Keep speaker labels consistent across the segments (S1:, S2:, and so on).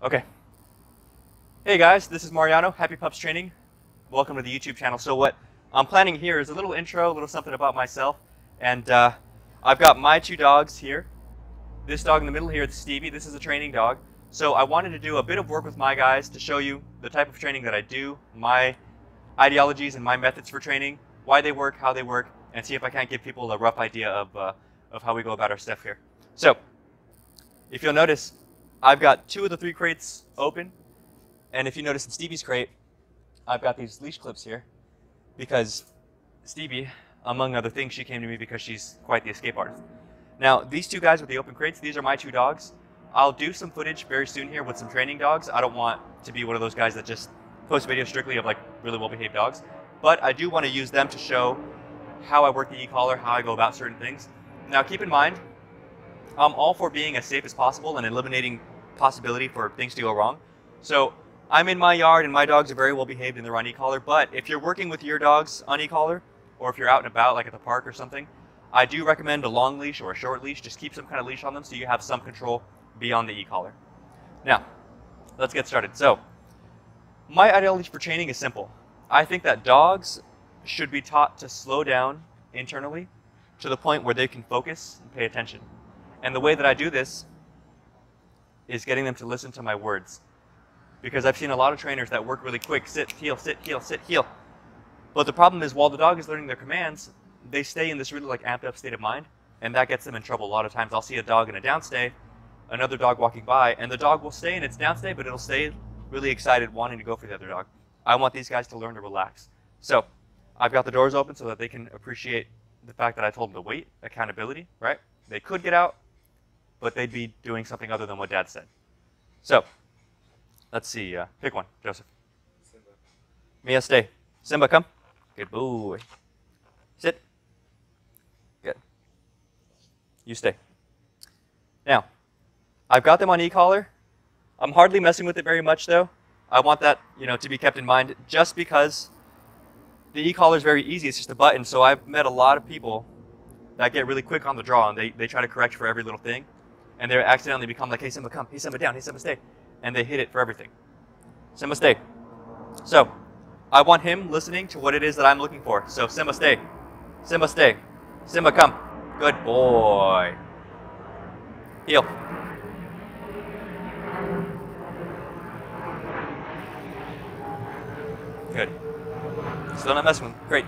S1: Okay. Hey guys, this is Mariano, Happy Pups Training. Welcome to the YouTube channel. So what I'm planning here is a little intro, a little something about myself. And I've got my two dogs here. This dog in the middle here is Stevie. This is a training dog. So I wanted to do a bit of work with my guys to show you the type of training that I do, my ideologies and my methods for training, why they work, how they work, and see if I can't give people a rough idea of how we go about our stuff here. So if you'll notice, I've got 2 of the 3 crates open. And if you notice in Stevie's crate, I've got these leash clips here because Stevie, among other things, she came to me because she's quite the escape artist. Now, these 2 guys with the open crates, these are my 2 dogs. I'll do some footage very soon here with some training dogs. I don't want to be one of those guys that just post videos strictly of like really well-behaved dogs. But I do want to use them to show how I work the e-collar, how I go about certain things. Now, keep in mind, I'm all for being as safe as possible and eliminating possibility for things to go wrong. So I'm in my yard and my dogs are very well behaved and they're on e-collar, but if you're working with your dogs on e-collar, or if you're out and about like at the park or something, I do recommend a long leash or a short leash. Just keep some kind of leash on them so you have some control beyond the e-collar. Now, let's get started. So, my ideology for training is simple. I think that dogs should be taught to slow down internally to the point where they can focus and pay attention. And the way that I do this is getting them to listen to my words. Because I've seen a lot of trainers that work really quick, sit, heel, sit, heel, sit, heel. But the problem is while the dog is learning their commands, they stay in this really like amped up state of mind, and that gets them in trouble. A lot of times I'll see a dog in a downstay, another dog walking by, and the dog will stay in its downstay, but it'll stay really excited, wanting to go for the other dog. I want these guys to learn to relax. So I've got the doors open so that they can appreciate the fact that I told them to wait, accountability, right? They could get out, but they'd be doing something other than what Dad said. So, let's see, pick one, Joseph.
S2: Simba.
S1: Mia, stay. Simba, come. Good boy. Sit. Good. You stay. Now, I've got them on e-collar. I'm hardly messing with it very much though. I want that, to be kept in mind just because the e-collar is very easy. It's just a button. So I've met a lot of people that get really quick on the draw and they try to correct for every little thing. And they accidentally become like, hey Simba, come. Hey Simba, down. Hey Simba, stay. And they hit it for everything. Simba, stay. So, I want him listening to what it is that I'm looking for. So, Simba, stay. Simba, stay. Simba, come. Good boy. Heel. Good. Still not messing with him. Great.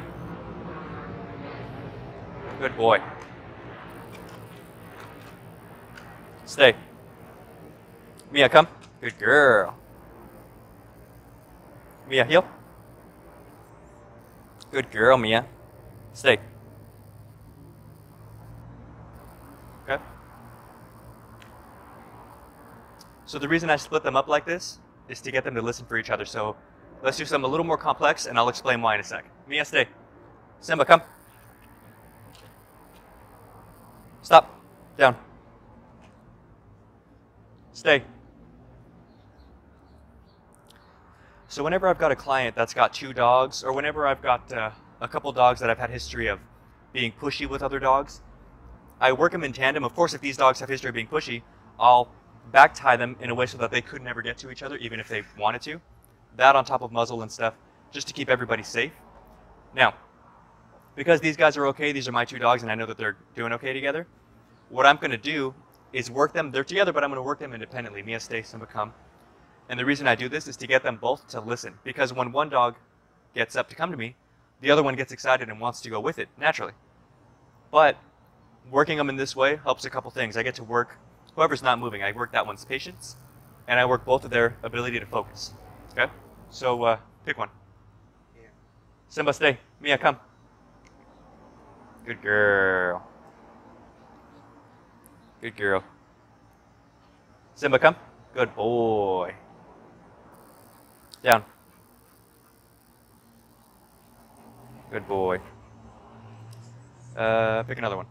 S1: Good boy. Stay. Mia, come. Good girl. Mia, heel. Good girl, Mia. Stay. Okay. So the reason I split them up like this is to get them to listen for each other. So let's do something a little more complex and I'll explain why in a sec. Mia, stay. Simba, come. Stop. Down. Stay. So whenever I've got a client that's got 2 dogs, or whenever I've got a couple dogs that I've had history of being pushy with other dogs, I work them in tandem. Of course, if these dogs have history of being pushy, I'll back tie them in a way so that they could never get to each other, even if they wanted to. That on top of muzzle and stuff, just to keep everybody safe. Now, because these guys are okay, these are my 2 dogs, and I know that they're doing okay together, what I'm going to do is work them. They're together, but I'm going to work them independently. Mia, stay. Simba, come. And the reason I do this is to get them both to listen. Because when one dog gets up to come to me, the other one gets excited and wants to go with it, naturally. But working them in this way helps a couple things. I get to work whoever's not moving. I work that one's patience, and I work both of their ability to focus. Okay? So, pick one.
S2: Yeah.
S1: Simba, stay. Mia, come. Good girl. Good girl. Simba, come. Good boy. Down. Good boy. Pick another one.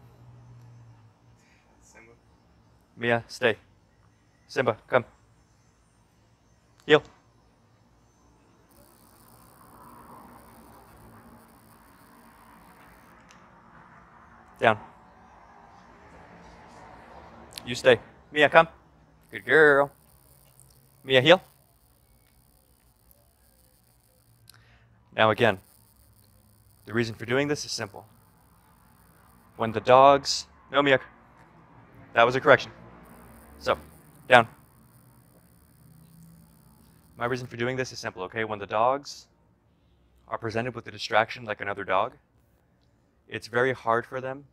S2: Simba.
S1: Mia, stay. Simba, come. Heel. Down. You stay. Mia, come. Good girl. Mia, heel. Now again, the reason for doing this is simple. When the dogs... No, Mia. That was a correction. So, down. My reason for doing this is simple, okay? When the dogs are presented with a distraction like another dog, it's very hard for them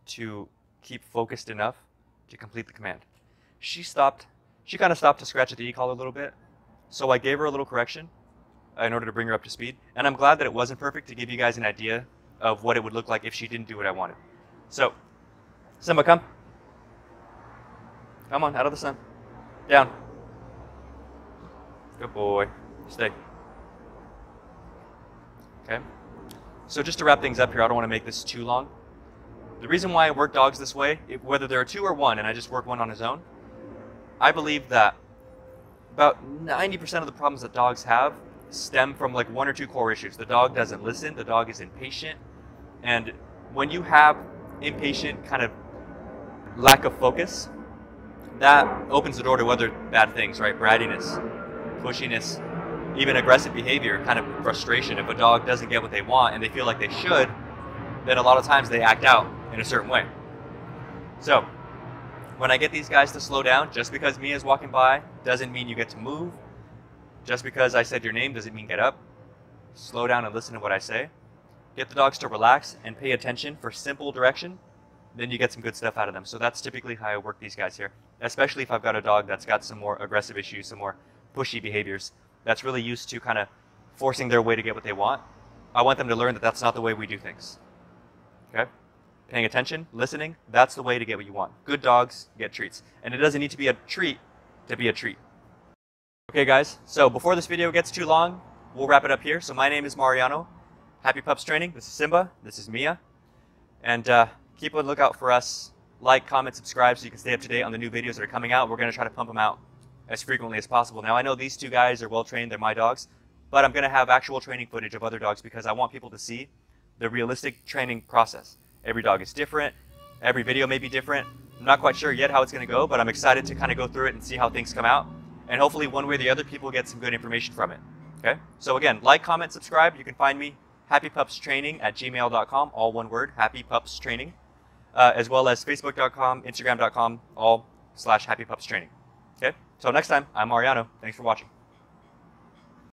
S1: to keep focused enough to complete the command. She kind of stopped to scratch at the e-collar a little bit, so I gave her a little correction in order to bring her up to speed, and I'm glad that it wasn't perfect to give you guys an idea of what it would look like if she didn't do what I wanted. So, Simba, come. Come on, out of the sun. Down. Good boy. Stay. Okay? So just to wrap things up here, I don't want to make this too long. The reason why I work dogs this way, whether there are two or one, and I just work one on his own, I believe that about 90% of the problems that dogs have stem from like one or two core issues. The dog doesn't listen, the dog is impatient, and when you have impatient kind of lack of focus, that opens the door to other bad things, right? Brattiness, pushiness, even aggressive behavior, kind of frustration. If a dog doesn't get what they want and they feel like they should, then a lot of times they act out in a certain way. So, when I get these guys to slow down, just because Mia's walking by doesn't mean you get to move. Just because I said your name doesn't mean get up. Slow down and listen to what I say. Get the dogs to relax and pay attention for simple direction. Then you get some good stuff out of them. So that's typically how I work these guys here. Especially if I've got a dog that's got some more aggressive issues, some more pushy behaviors, that's really used to kind of forcing their way to get what they want. I want them to learn that that's not the way we do things. Okay? Paying attention, listening, that's the way to get what you want. Good dogs get treats. And it doesn't need to be a treat to be a treat. Okay guys, so before this video gets too long, we'll wrap it up here. So my name is Mariano. Happy Pups Training. This is Simba. This is Mia. And keep a lookout for us. Like, comment, subscribe so you can stay up to date on the new videos that are coming out. We're going to try to pump them out as frequently as possible. Now I know these two guys are well trained, they're my dogs, but I'm going to have actual training footage of other dogs because I want people to see the realistic training process. Every dog is different, every video may be different. I'm not quite sure yet how it's going to go, but I'm excited to kind of go through it and see how things come out. And hopefully one way or the other people get some good information from it. Okay? So again, like, comment, subscribe. You can find me happypupstraining@gmail.com, all one word, happypupstraining, as well as facebook.com, instagram.com, all /happypupstraining. Okay? So next time, I'm Mariano. Thanks for watching.